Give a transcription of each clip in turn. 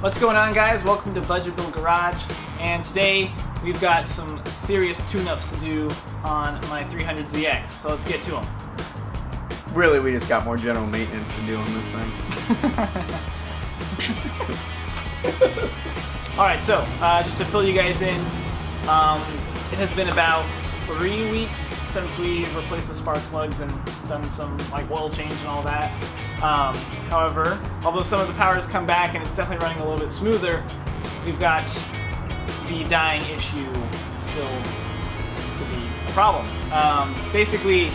What's going on, guys? Welcome to Budget Build Garage, and today we've got some serious tune-ups to do on my 300ZX, so let's get to them. Really, we just got more general maintenance to do on this thing. Alright, so just to fill you guys in, it has been about 3 weeks since we've replaced the spark plugs and done some like oil change and all that. However, although some of the power has come back and it's definitely running a little bit smoother, we've got the dying issue still to be a problem. Basically,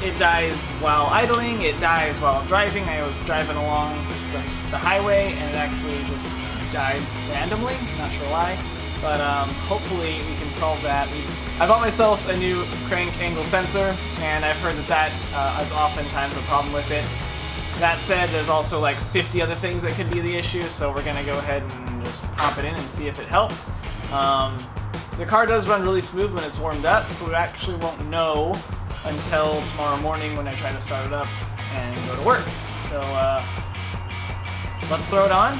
it dies while idling, it dies while driving. I was driving along the highway and it actually just died randomly, not sure why, but hopefully we can solve that. I bought myself a new crank angle sensor, and I've heard that is oftentimes a problem with it. That said, there's also like 50 other things that could be the issue, so we're going to go ahead and just pop it in and see if it helps. The car does run really smooth when it's warmed up, so we actually won't know until tomorrow morning when I try to start it up and go to work. So let's throw it on.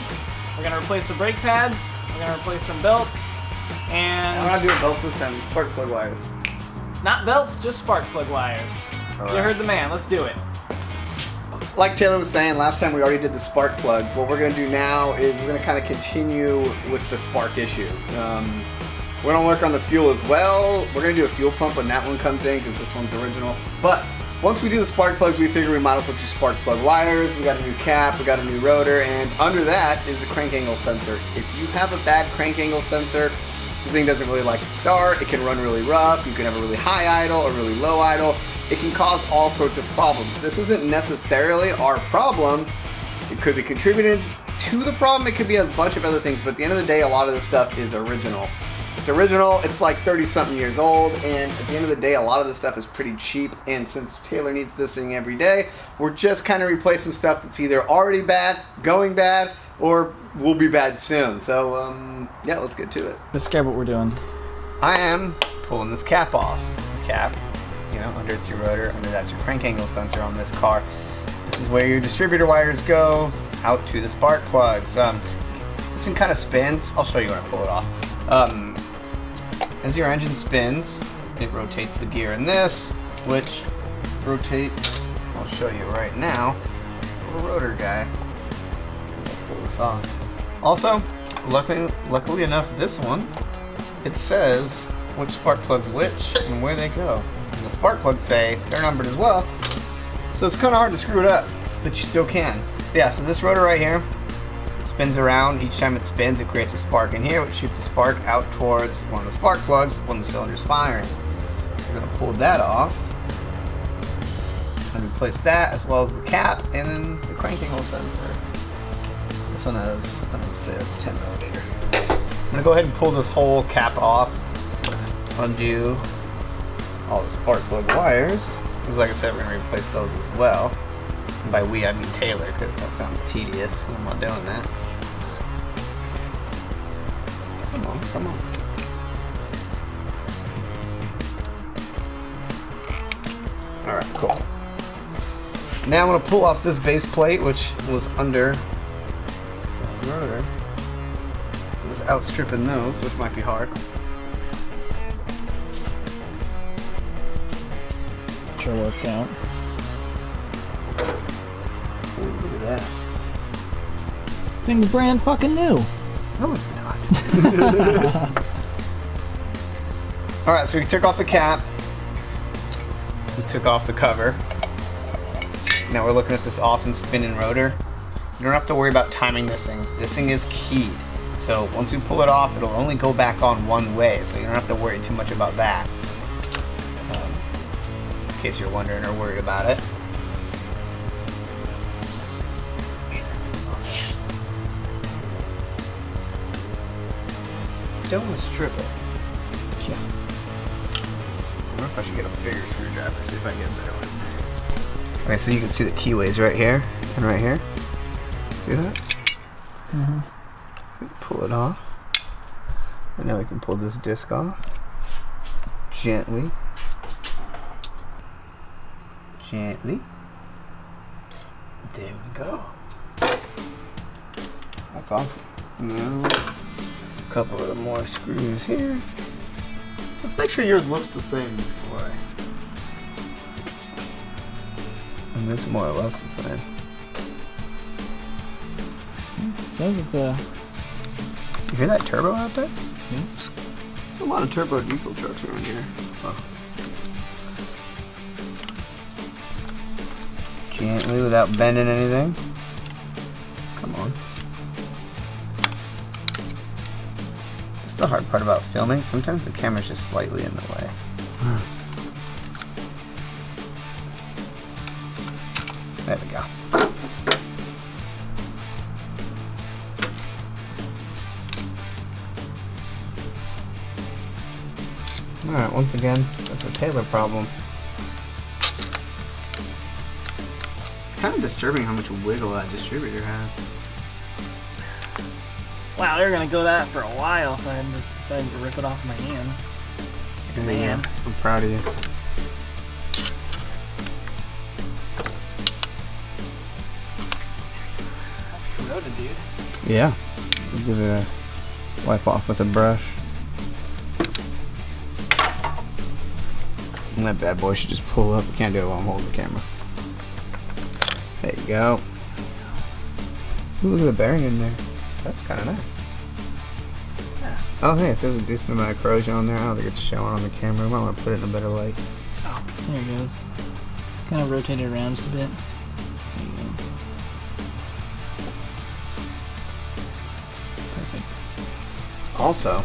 We're going to replace the brake pads, we're going to replace some belts, and I'm not doing belts this time, spark plug wires. Not belts, just spark plug wires. Right. You heard the man, let's do it. Like Taylor was saying, last time we already did the spark plugs. What we're going to do now is we're going to kind of continue with the spark issue. We're going to work on the fuel as well. We're going to do a fuel pump when that one comes in because this one's original. But once we do the spark plugs, we figure we might as well do spark plug wires. We got a new cap, we got a new rotor, and under that is the crank angle sensor. If you have a bad crank angle sensor, the thing doesn't really like to start, it can run really rough, you can have a really high idle or really low idle. It can cause all sorts of problems. This isn't necessarily our problem. It could be contributed to the problem, it could be a bunch of other things, but at the end of the day, a lot of this stuff is original. It's original, it's like 30-something years old, and at the end of the day, a lot of this stuff is pretty cheap, and since Taylor needs this thing every day, we're just kind of replacing stuff that's either already bad, going bad, or will be bad soon. So, yeah, let's get to it. Describe what we're doing. I am pulling this cap off. The cap, you know, under it's your rotor, under that's your crank angle sensor on this car. This is where your distributor wires go, out to the spark plugs. This thing kind of spins. I'll show you when I pull it off. As your engine spins, it rotates the gear in this, which rotates, I'll show you right now, this little rotor guy. As I pull this off. Also, luckily enough, this one, it says which spark plug's which and where they go. And the spark plugs say they're numbered as well, so it's kind of hard to screw it up, but you still can. Yeah, so this rotor right here, spins around. Each time it spins, it creates a spark in here, which shoots a spark out towards one of the spark plugs when the cylinder's firing. We're going to pull that off and replace that, as well as the cap and then the crank angle sensor. This one has, I'm going to say it's 10 millimeter. I'm going to go ahead and pull this whole cap off, undo all the spark plug wires, because like I said, we're going to replace those as well. And by we, I mean Taylor, because that sounds tedious. I'm not doing that. Come on, come on. Alright, cool. Now I'm going to pull off this base plate, which was under the rotor. I was outstripping those, which might be hard. Sure worked out. Ooh, look at that. Thing's brand fucking new. No, it's not. Alright, so we took off the cap. We took off the cover. Now we're looking at this awesome spinning rotor. You don't have to worry about timing this thing. This thing is keyed. So once we pull it off, it'll only go back on one way. So you don't have to worry too much about that. In case you're wondering or worried about it. Don't want to strip it. Yeah. I wonder if I should get a bigger screwdriver, see if I can get a better one. Okay, so you can see the keyways right here and right here. See that? Mm-hmm. So pull it off. And now we can pull this disc off. Gently. Gently. There we go. That's awesome. Now, a couple of more screws here. Let's make sure yours looks the same before I... And it's more or less the same. Says it's a... You hear that turbo out there? Yeah. There's a lot of turbo diesel trucks around here. Oh. Gently without bending anything. Come on. That's the hard part about filming. Sometimes the camera's just slightly in the way. There we go. Alright, once again, that's a Taylor problem. It's kind of disturbing how much wiggle that distributor has. Wow, they're gonna go that for a while if I hadn't just decided to rip it off my hands. Man. I'm proud of you. That's corroded, dude. Yeah. We'll give it a wipe off with a brush. And that bad boy should just pull up. We can't do it while I'm holding the camera. There you go. Ooh, look at the bearing in there. That's kind of nice. Yeah. Oh, hey, if there's a decent amount of corrosion on there, I don't think it's showing on the camera. I might want to put it in a better light. Oh, there it goes. Kind of rotate it around just a bit. There you go. Perfect. Also,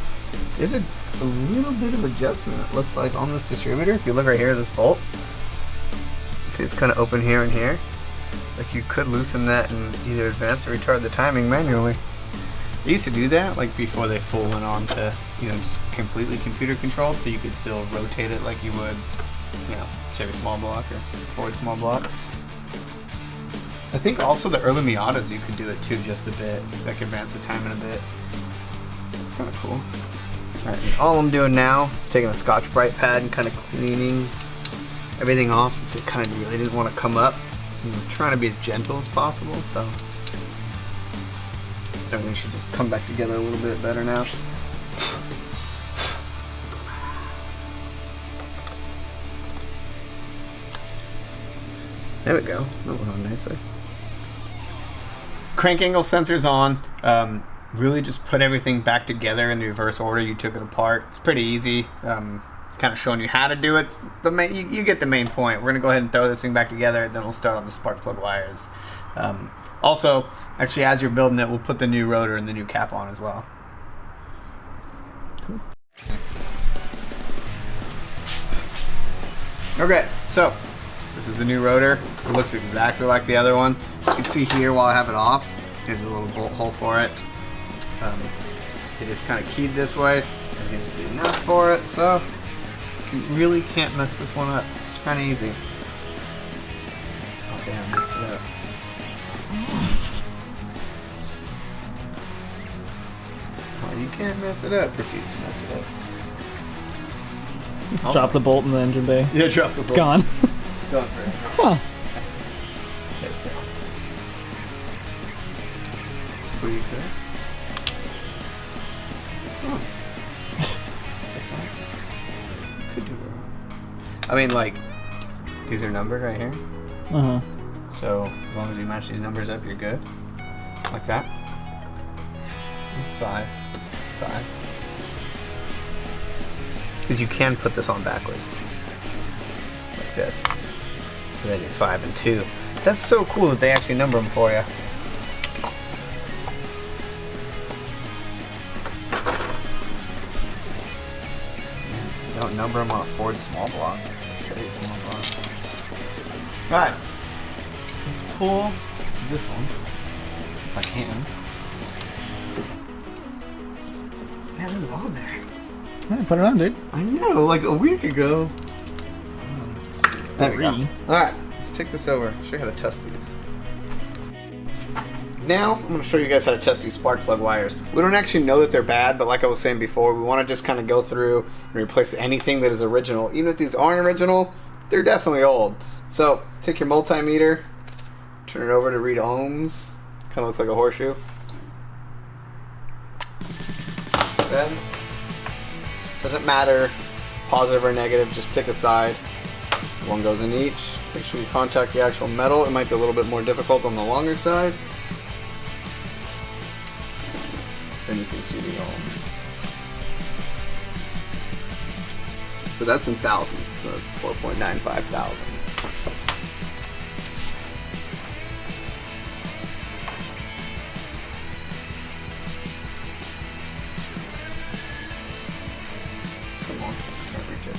there's a little bit of adjustment, it looks like, on this distributor. If you look right here at this bolt, see it's kind of open here and here. Like you could loosen that and either advance or retard the timing manually. They used to do that like before they full went on to, you know, just completely computer controlled, so you could still rotate it like you would, you know, Chevy small block or Ford small block. I think also the early Miatas you could do it too, just a bit. That could advance the timing a bit. It's kind of cool. Alright, all I'm doing now is taking a Scotch-Brite pad and kind of cleaning everything off since it kind of really didn't want to come up. I'm trying to be as gentle as possible, so everything should just come back together a little bit better now. There we go. That went on nicely. Crank angle sensor's on. Really just put everything back together in the reverse order you took it apart. It's pretty easy. Kind of showing you how to do it. You get the main point. We're gonna go ahead and throw this thing back together, then we'll start on the spark plug wires. Also, actually, as you're building it, we'll put the new rotor and the new cap on as well. Cool. Okay, so this is the new rotor. It looks exactly like the other one. You can see here while I have it off, there's a little bolt hole for it. It is kind of keyed this way, and here's the nut for it, so you really can't mess this one up. It's kind of easy. Oh damn, I messed it up. Oh, you can't mess it up. Proceeds to mess it up. Drop the bolt in the engine bay. Yeah, drop the bolt. It's gone. It's gone for it. Huh. There we go. Pretty good. Huh. That's awesome. You could do it wrong. I mean, like, these are numbered right here. Uh-huh. So, as long as you match these numbers up, you're good. Like that. 5. 5. Because you can put this on backwards. Like this. And then you 5 and 2. That's so cool that they actually number them for you. You don't number them on a Ford small block. Chevy small block. Alright. Let's pull this one. If I can. Yeah, this is on there. Yeah, put it on, dude. I know, like a week ago. There we go. Alright, let's take this over. Show you how to test these. Now, I'm going to show you guys how to test these spark plug wires. We don't actually know that they're bad, but like I was saying before, we want to just kind of go through and replace anything that is original. Even if these aren't original, they're definitely old. So, take your multimeter, turn it over to read ohms. Kind of looks like a horseshoe. Then, doesn't matter, positive or negative, just pick a side. One goes in each. Make sure you contact the actual metal. It might be a little bit more difficult on the longer side. Then you can see the ohms. So that's in thousands, so it's 4.95 thousand. Come on, can't reach it.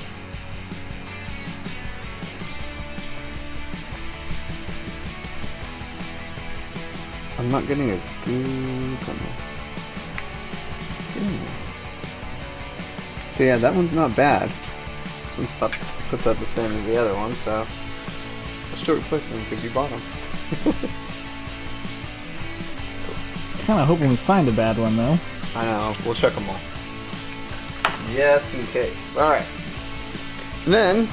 I'm not getting a good. Come on. So yeah, that one's not bad. This one's about puts out the same as the other one, so let's still replace them because you bought them. Kind of hoping we find a bad one though. I know. We'll check them all. Yes, in case. All right. And then,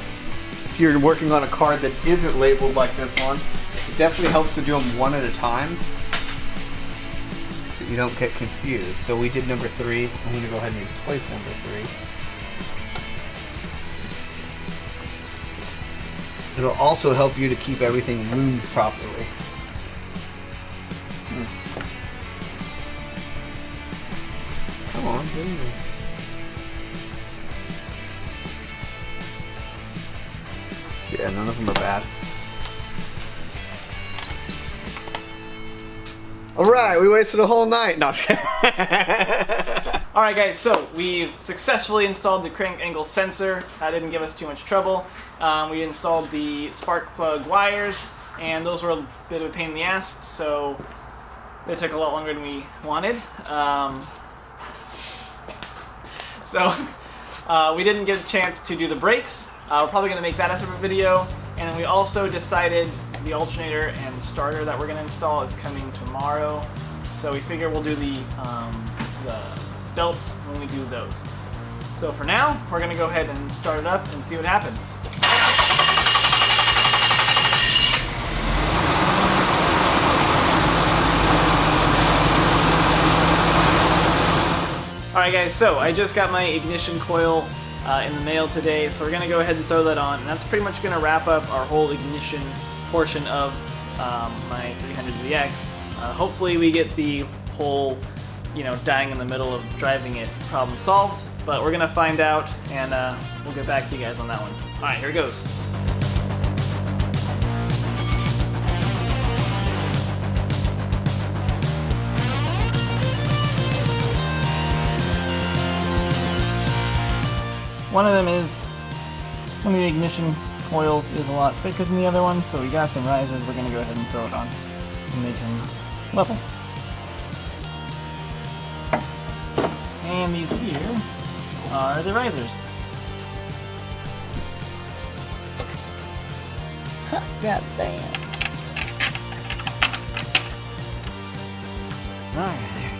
if you're working on a card that isn't labeled like this one, it definitely helps to do them one at a time, so you don't get confused. So we did number 3. I'm going to go ahead and replace number 3. It'll also help you to keep everything loomed properly. Come on, get in there. Yeah, none of them are bad. Alright, we wasted a whole night. No, Alright guys, so we've successfully installed the crank angle sensor. That didn't give us too much trouble. We installed the spark plug wires, and those were a bit of a pain in the ass, so they took a lot longer than we wanted. We didn't get a chance to do the brakes. We're probably going to make that a separate video. And then we also decided the alternator and starter that we're going to install is coming tomorrow. So we figure we'll do the belts when we do those. So for now, we're going to go ahead and start it up and see what happens. Alright guys, so I just got my ignition coil in the mail today, so we're going to go ahead and throw that on, and that's pretty much going to wrap up our whole ignition portion of my 300ZX. Hopefully we get the whole, dying in the middle of driving it problem solved, but we're going to find out, and we'll get back to you guys on that one. Alright, here it goes. One of the ignition coils is a lot thicker than the other one, so we got some risers. We're going to go ahead and throw it on and make them level. And these here are the risers. God damn. Alright, there we go.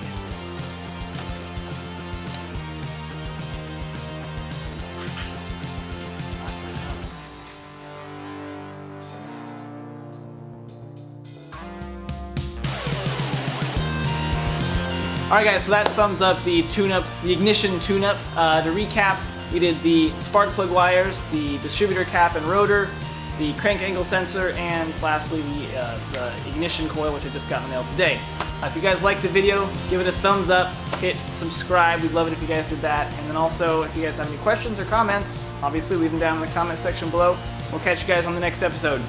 Alright guys, so that sums up the tune-up, the ignition tune-up. To recap, we did the spark plug wires, the distributor cap and rotor, the crank angle sensor, and lastly the ignition coil, which I just got in the mail today. If you guys liked the video, give it a thumbs up, hit subscribe. We'd love it if you guys did that. And then also, if you guys have any questions or comments, obviously leave them down in the comment section below. We'll catch you guys on the next episode.